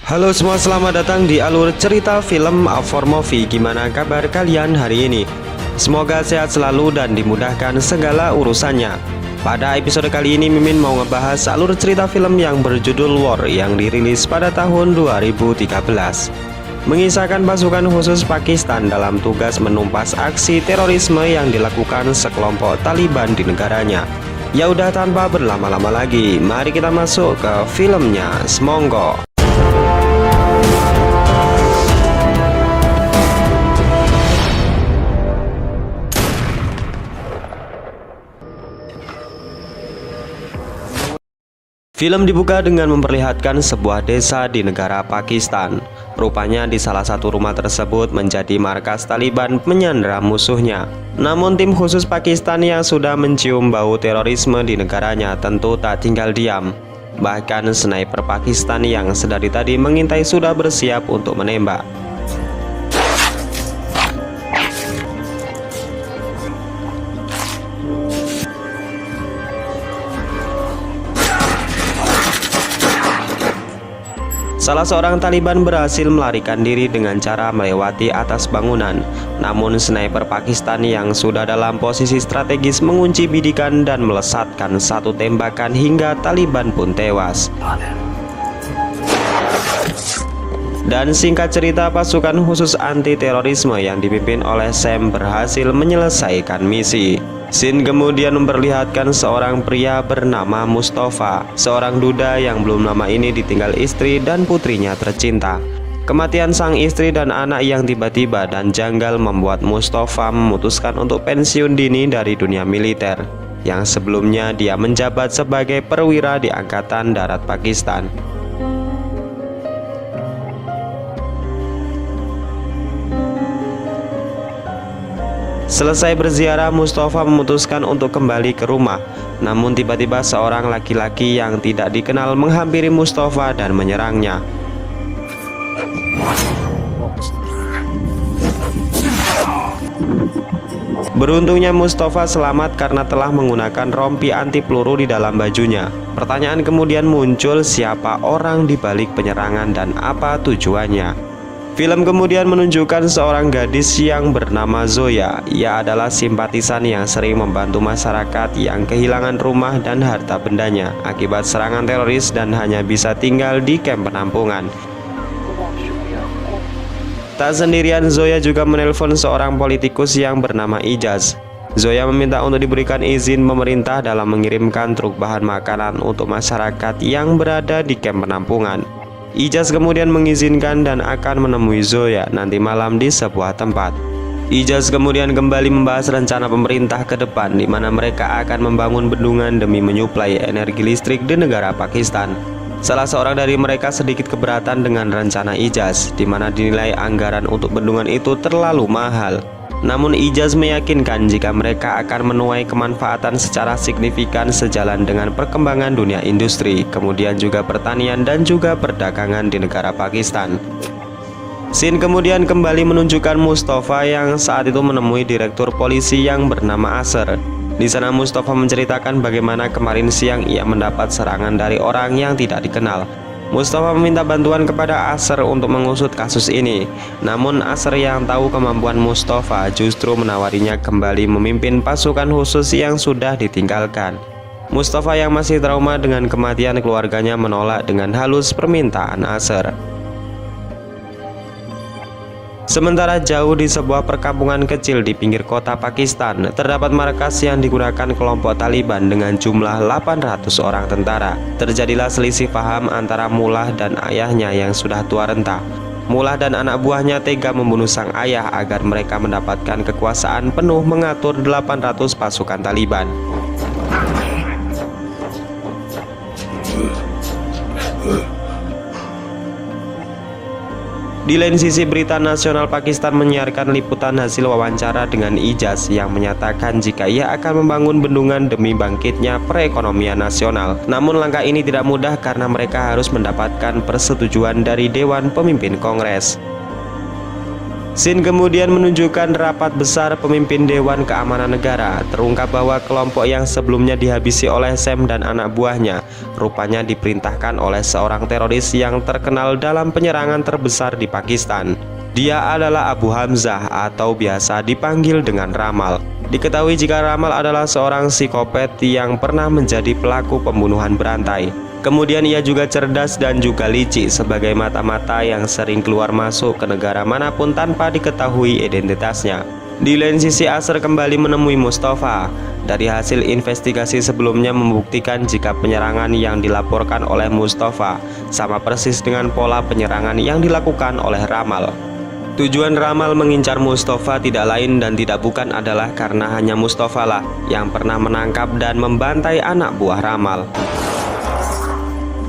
Halo semua, selamat datang di alur cerita film For Movie. Gimana kabar kalian hari ini? Semoga sehat selalu dan dimudahkan segala urusannya. Pada episode kali ini Mimin mau ngebahas alur cerita film yang berjudul War yang dirilis pada tahun 2013. Mengisahkan pasukan khusus Pakistan dalam tugas menumpas aksi terorisme yang dilakukan sekelompok Taliban di negaranya. Ya udah, tanpa berlama-lama lagi, mari kita masuk ke filmnya. Semonggo. Film dibuka dengan memperlihatkan sebuah desa di negara Pakistan. Rupanya di salah satu rumah tersebut menjadi markas Taliban menyandera musuhnya. Namun tim khusus Pakistan yang sudah mencium bau terorisme di negaranya tentu tak tinggal diam. Bahkan sniper Pakistan yang sedari tadi mengintai sudah bersiap untuk menembak. Salah seorang Taliban berhasil melarikan diri dengan cara melewati atas bangunan. Namun sniper Pakistan yang sudah dalam posisi strategis mengunci bidikan dan melesatkan satu tembakan hingga Taliban pun tewas. Dan singkat cerita, pasukan khusus anti terorisme yang dipimpin oleh Sam berhasil menyelesaikan misi. Scene kemudian memperlihatkan seorang pria bernama Mustafa, seorang duda yang belum lama ini ditinggal istri dan putrinya tercinta. Kematian sang istri dan anak yang tiba-tiba dan janggal membuat Mustafa memutuskan untuk pensiun dini dari dunia militer, yang sebelumnya dia menjabat sebagai perwira di Angkatan Darat Pakistan. Selesai berziarah, Mustafa memutuskan untuk kembali ke rumah. Namun tiba-tiba seorang laki-laki yang tidak dikenal menghampiri Mustafa dan menyerangnya. Beruntungnya Mustafa selamat karena telah menggunakan rompi anti peluru di dalam bajunya. Pertanyaan kemudian muncul, siapa orang di balik penyerangan dan apa tujuannya? Film kemudian menunjukkan seorang gadis yang bernama Zoya. Ia adalah simpatisan yang sering membantu masyarakat yang kehilangan rumah dan harta bendanya akibat serangan teroris dan hanya bisa tinggal di kamp penampungan. Tak sendirian, Zoya juga menelpon seorang politikus yang bernama Ijaz. Zoya meminta untuk diberikan izin pemerintah dalam mengirimkan truk bahan makanan untuk masyarakat yang berada di kamp penampungan. Ijaz kemudian mengizinkan dan akan menemui Zoya nanti malam di sebuah tempat. Ijaz kemudian kembali membahas rencana pemerintah ke depan, di mana mereka akan membangun bendungan demi menyuplai energi listrik di negara Pakistan. Salah seorang dari mereka sedikit keberatan dengan rencana Ijaz, di mana dinilai anggaran untuk bendungan itu terlalu mahal. Namun Ijaz meyakinkan jika mereka akan menuai kemanfaatan secara signifikan sejalan dengan perkembangan dunia industri, kemudian juga pertanian dan juga perdagangan di negara Pakistan. Scene kemudian kembali menunjukkan Mustafa yang saat itu menemui direktur polisi yang bernama Asher. Di sana Mustafa menceritakan bagaimana kemarin siang ia mendapat serangan dari orang yang tidak dikenal. Mustafa meminta bantuan kepada Asher untuk mengusut kasus ini. Namun Asher yang tahu kemampuan Mustafa justru menawarinya kembali memimpin pasukan khusus yang sudah ditinggalkan. Mustafa yang masih trauma dengan kematian keluarganya menolak dengan halus permintaan Asher. Sementara jauh di sebuah perkampungan kecil di pinggir kota Pakistan, terdapat markas yang digunakan kelompok Taliban dengan jumlah 800 orang tentara. Terjadilah selisih paham antara Mullah dan ayahnya yang sudah tua renta. Mullah dan anak buahnya tega membunuh sang ayah agar mereka mendapatkan kekuasaan penuh mengatur 800 pasukan Taliban. Di lain sisi, berita nasional Pakistan menyiarkan liputan hasil wawancara dengan Ijaz yang menyatakan jika ia akan membangun bendungan demi bangkitnya perekonomian nasional. Namun langkah ini tidak mudah karena mereka harus mendapatkan persetujuan dari Dewan Pemimpin Kongres. Scene kemudian menunjukkan rapat besar pemimpin Dewan Keamanan Negara. Terungkap bahwa kelompok yang sebelumnya dihabisi oleh Sam dan anak buahnya rupanya diperintahkan oleh seorang teroris yang terkenal dalam penyerangan terbesar di Pakistan. Dia adalah Abu Hamzah atau biasa dipanggil dengan Ramal. Diketahui jika Ramal adalah seorang psikopat yang pernah menjadi pelaku pembunuhan berantai. Kemudian ia juga cerdas dan juga licik sebagai mata-mata yang sering keluar masuk ke negara manapun tanpa diketahui identitasnya. Di lain sisi, Asr kembali menemui Mustafa. Dari hasil investigasi sebelumnya membuktikan jika penyerangan yang dilaporkan oleh Mustafa sama persis dengan pola penyerangan yang dilakukan oleh Ramal. Tujuan Ramal mengincar Mustafa tidak lain dan tidak bukan adalah karena hanya Mustafa lah yang pernah menangkap dan membantai anak buah Ramal.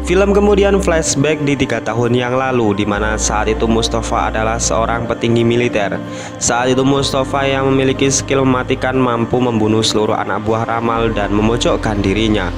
Film kemudian flashback di 3 tahun yang lalu, di mana saat itu Mustafa adalah seorang petinggi militer. Saat itu Mustafa yang memiliki skill mematikan mampu membunuh seluruh anak buah Ramal dan memojokkan dirinya.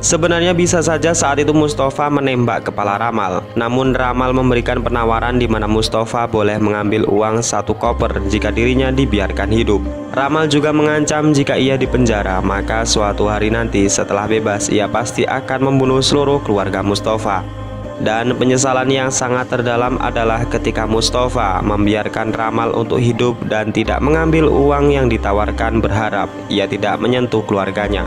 Sebenarnya bisa saja saat itu Mustafa menembak kepala Ramal. Namun Ramal memberikan penawaran di mana Mustafa boleh mengambil uang 1 koper jika dirinya dibiarkan hidup. Ramal juga mengancam jika ia dipenjara, maka suatu hari nanti setelah bebas ia pasti akan membunuh seluruh keluarga Mustafa. Dan penyesalan yang sangat terdalam adalah ketika Mustafa membiarkan Ramal untuk hidup dan tidak mengambil uang yang ditawarkan, berharap ia tidak menyentuh keluarganya.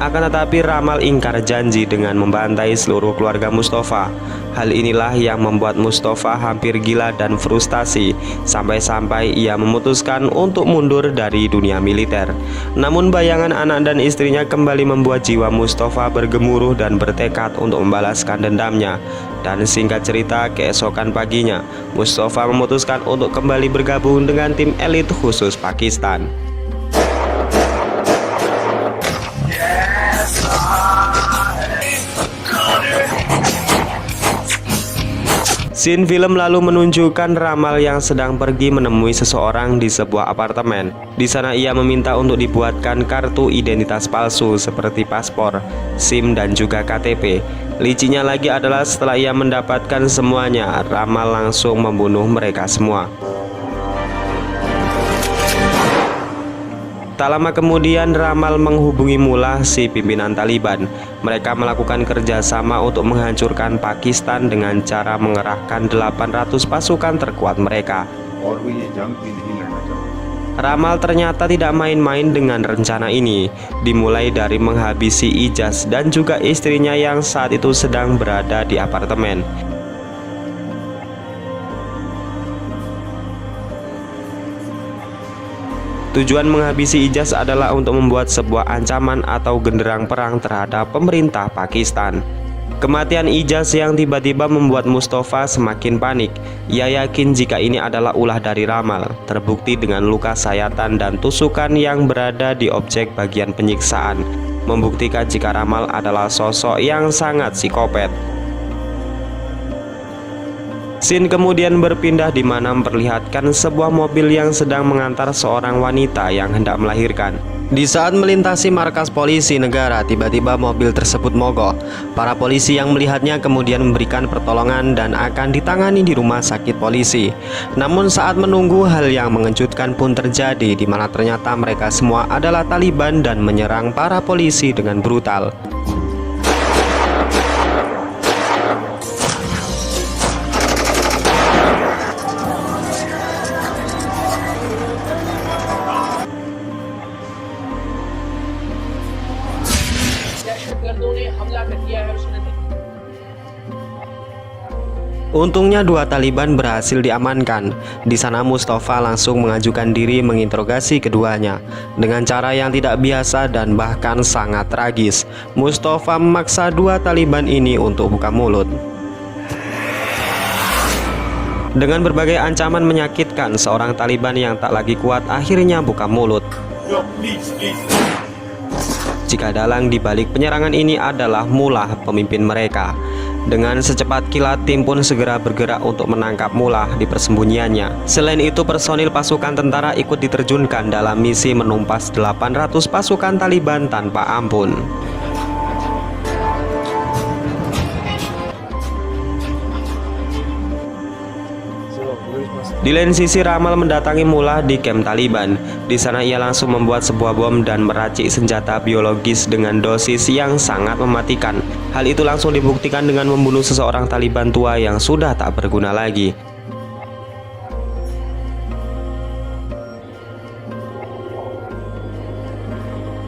Akan tetapi Ramal ingkar janji dengan membantai seluruh keluarga Mustafa. Hal inilah yang membuat Mustafa hampir gila dan frustasi, sampai-sampai ia memutuskan untuk mundur dari dunia militer. Namun bayangan anak dan istrinya kembali membuat jiwa Mustafa bergemuruh dan bertekad untuk membalaskan dendamnya. Dan singkat cerita, keesokan paginya Mustafa memutuskan untuk kembali bergabung dengan tim elit khusus Pakistan. Scene film lalu menunjukkan Ramal yang sedang pergi menemui seseorang di sebuah apartemen. Di sana ia meminta untuk dibuatkan kartu identitas palsu seperti paspor, SIM dan juga KTP. Licinya lagi adalah setelah ia mendapatkan semuanya, Ramal langsung membunuh mereka semua. Tak lama kemudian Ramal menghubungi Mullah, si pimpinan Taliban. Mereka melakukan kerjasama untuk menghancurkan Pakistan dengan cara mengerahkan 800 pasukan terkuat mereka. Ramal ternyata tidak main-main dengan rencana ini. Dimulai dari menghabisi Ijaz dan juga istrinya yang saat itu sedang berada di apartemen. Tujuan menghabisi Ijaz adalah untuk membuat sebuah ancaman atau genderang perang terhadap pemerintah Pakistan. Kematian Ijaz yang tiba-tiba membuat Mustafa semakin panik. Ia yakin jika ini adalah ulah dari Ramal, terbukti dengan luka sayatan dan tusukan yang berada di objek bagian penyiksaan, membuktikan jika Ramal adalah sosok yang sangat psikopat. Scene kemudian berpindah di mana memperlihatkan sebuah mobil yang sedang mengantar seorang wanita yang hendak melahirkan. Di saat melintasi markas polisi negara, tiba-tiba mobil tersebut mogok. Para polisi yang melihatnya kemudian memberikan pertolongan dan akan ditangani di rumah sakit polisi. Namun saat menunggu, hal yang mengejutkan pun terjadi, di mana ternyata mereka semua adalah Taliban dan menyerang para polisi dengan brutal. Untungnya 2 Taliban berhasil diamankan. Di sana Mustafa langsung mengajukan diri menginterogasi keduanya dengan cara yang tidak biasa dan bahkan sangat tragis. Mustafa memaksa 2 Taliban ini untuk buka mulut. Dengan berbagai ancaman menyakitkan, seorang Taliban yang tak lagi kuat akhirnya buka mulut. Jika dalang dibalik penyerangan ini adalah Mullah, pemimpin mereka. Dengan secepat kilat, tim pun segera bergerak untuk menangkap Mullah di persembunyiannya. Selain itu, personil pasukan tentara ikut diterjunkan dalam misi menumpas 800 pasukan Taliban tanpa ampun. Di lain sisi, Ramal mendatangi Mullah di kamp Taliban. Di sana ia langsung membuat sebuah bom dan meracik senjata biologis dengan dosis yang sangat mematikan. Hal itu langsung dibuktikan dengan membunuh seseorang Taliban tua yang sudah tak berguna lagi.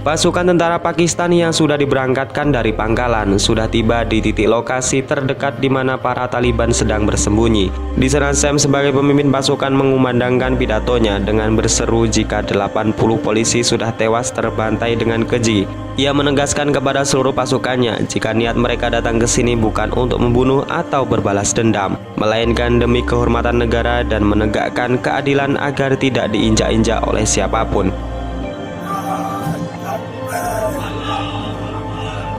Pasukan tentara Pakistan yang sudah diberangkatkan dari pangkalan sudah tiba di titik lokasi terdekat di mana para Taliban sedang bersembunyi. Di sana Sam sebagai pemimpin pasukan mengumandangkan pidatonya dengan berseru jika 80 polisi sudah tewas terbantai dengan keji. Ia menegaskan kepada seluruh pasukannya jika niat mereka datang ke sini bukan untuk membunuh atau berbalas dendam, melainkan demi kehormatan negara dan menegakkan keadilan agar tidak diinjak-injak oleh siapapun.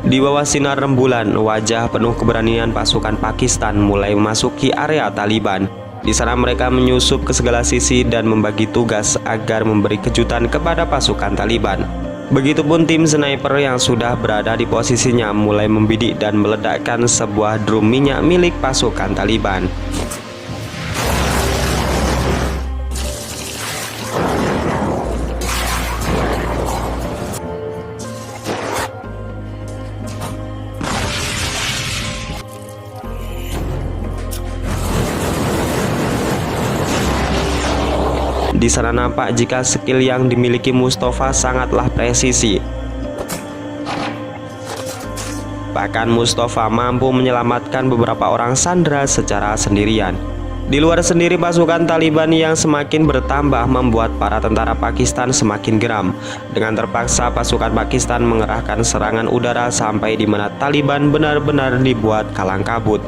Di bawah sinar rembulan, wajah penuh keberanian pasukan Pakistan mulai memasuki area Taliban. Di sana mereka menyusup ke segala sisi dan membagi tugas agar memberi kejutan kepada pasukan Taliban. Begitupun tim sniper yang sudah berada di posisinya mulai membidik dan meledakkan sebuah drum minyak milik pasukan Taliban. Di sana nampak jika skill yang dimiliki Mustafa sangatlah presisi. Bahkan Mustafa mampu menyelamatkan beberapa orang sandera secara sendirian. Di luar sendiri, pasukan Taliban yang semakin bertambah membuat para tentara Pakistan semakin geram. Dengan terpaksa pasukan Pakistan mengerahkan serangan udara sampai di mana Taliban benar-benar dibuat kalang kabut.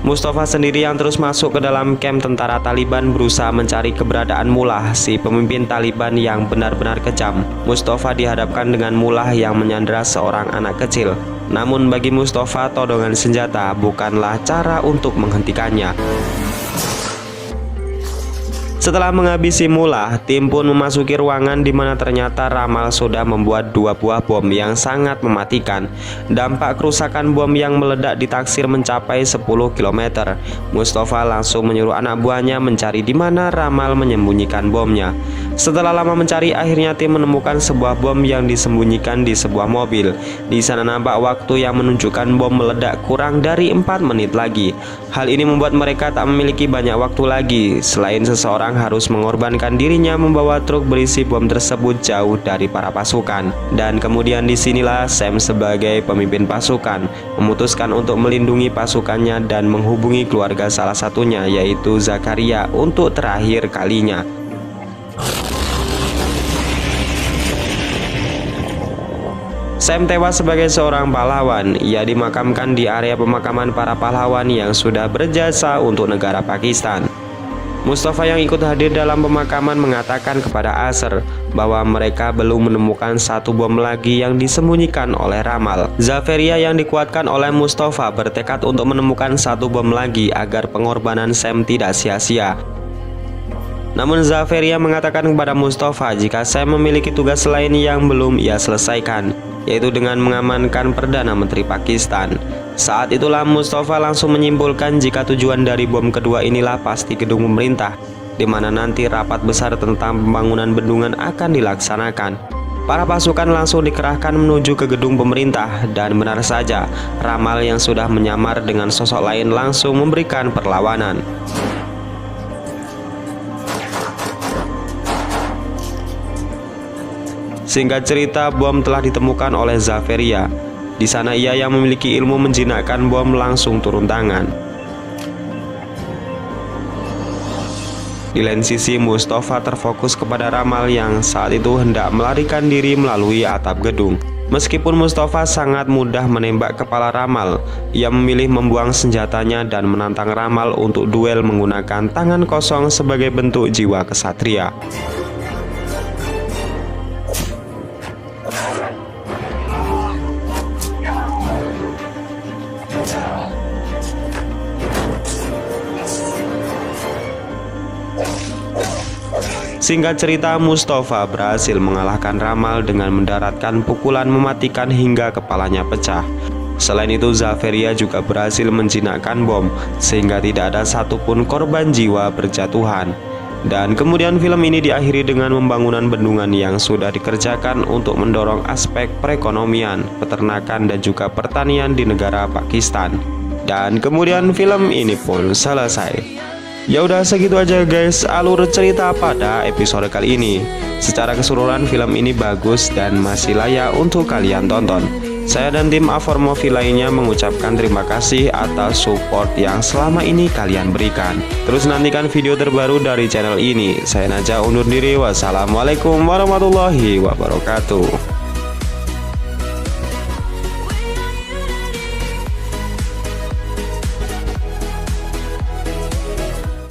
Mustafa sendiri yang terus masuk ke dalam kamp tentara Taliban berusaha mencari keberadaan Mullah, si pemimpin Taliban yang benar-benar kejam. Mustafa dihadapkan dengan Mullah yang menyandera seorang anak kecil. Namun bagi Mustafa, todongan senjata bukanlah cara untuk menghentikannya. Setelah menghabisi Mullah, tim pun memasuki ruangan di mana ternyata Ramal sudah membuat 2 buah bom yang sangat mematikan. Dampak kerusakan bom yang meledak ditaksir mencapai 10 km. Mustafa langsung menyuruh anak buahnya mencari di mana Ramal menyembunyikan bomnya. Setelah lama mencari, akhirnya tim menemukan sebuah bom yang disembunyikan di sebuah mobil. Di sana nampak waktu yang menunjukkan bom meledak kurang dari 4 menit lagi. Hal ini membuat mereka tak memiliki banyak waktu lagi. Selain seseorang harus mengorbankan dirinya membawa truk berisi bom tersebut jauh dari para pasukan. Dan kemudian disinilah Sam sebagai pemimpin pasukan memutuskan untuk melindungi pasukannya dan menghubungi keluarga salah satunya, yaitu Zakaria, untuk terakhir kalinya. Sam tewas sebagai seorang pahlawan. Ia dimakamkan di area pemakaman para pahlawan yang sudah berjasa untuk negara Pakistan. Mustafa yang ikut hadir dalam pemakaman mengatakan kepada Asr bahwa mereka belum menemukan satu bom lagi yang disembunyikan oleh Ramal. Zaferia yang dikuatkan oleh Mustafa bertekad untuk menemukan satu bom lagi agar pengorbanan Sam tidak sia-sia. Namun Zaferia mengatakan kepada Mustafa jika Sam memiliki tugas lain yang belum ia selesaikan, yaitu dengan mengamankan Perdana Menteri Pakistan. Saat itulah Mustafa langsung menyimpulkan jika tujuan dari bom kedua inilah pasti gedung pemerintah, di mana nanti rapat besar tentang pembangunan bendungan akan dilaksanakan. Para pasukan langsung dikerahkan menuju ke gedung pemerintah, dan benar saja, Ramal yang sudah menyamar dengan sosok lain langsung memberikan perlawanan. Singkat cerita, bom telah ditemukan oleh Zaferia. Di sana ia yang memiliki ilmu menjinakkan bom langsung turun tangan. Di lain sisi, Mustafa terfokus kepada Ramal yang saat itu hendak melarikan diri melalui atap gedung. Meskipun Mustafa sangat mudah menembak kepala Ramal, ia memilih membuang senjatanya dan menantang Ramal untuk duel menggunakan tangan kosong sebagai bentuk jiwa kesatria. Singkat cerita, Mustafa berhasil mengalahkan Ramal dengan mendaratkan pukulan mematikan hingga kepalanya pecah. Selain itu, Zaveria juga berhasil menjinakkan bom sehingga tidak ada satupun korban jiwa berjatuhan. Dan kemudian film ini diakhiri dengan pembangunan bendungan yang sudah dikerjakan untuk mendorong aspek perekonomian, peternakan dan juga pertanian di negara Pakistan. Dan kemudian film ini pun selesai. Ya udah segitu aja guys alur cerita pada episode kali ini. Secara keseluruhan film ini bagus dan masih layak untuk kalian tonton. Saya dan tim A4 Movie lainnya mengucapkan terima kasih atas support yang selama ini kalian berikan. Terus nantikan video terbaru dari channel ini. Saya Najah undur diri. Wassalamualaikum warahmatullahi wabarakatuh.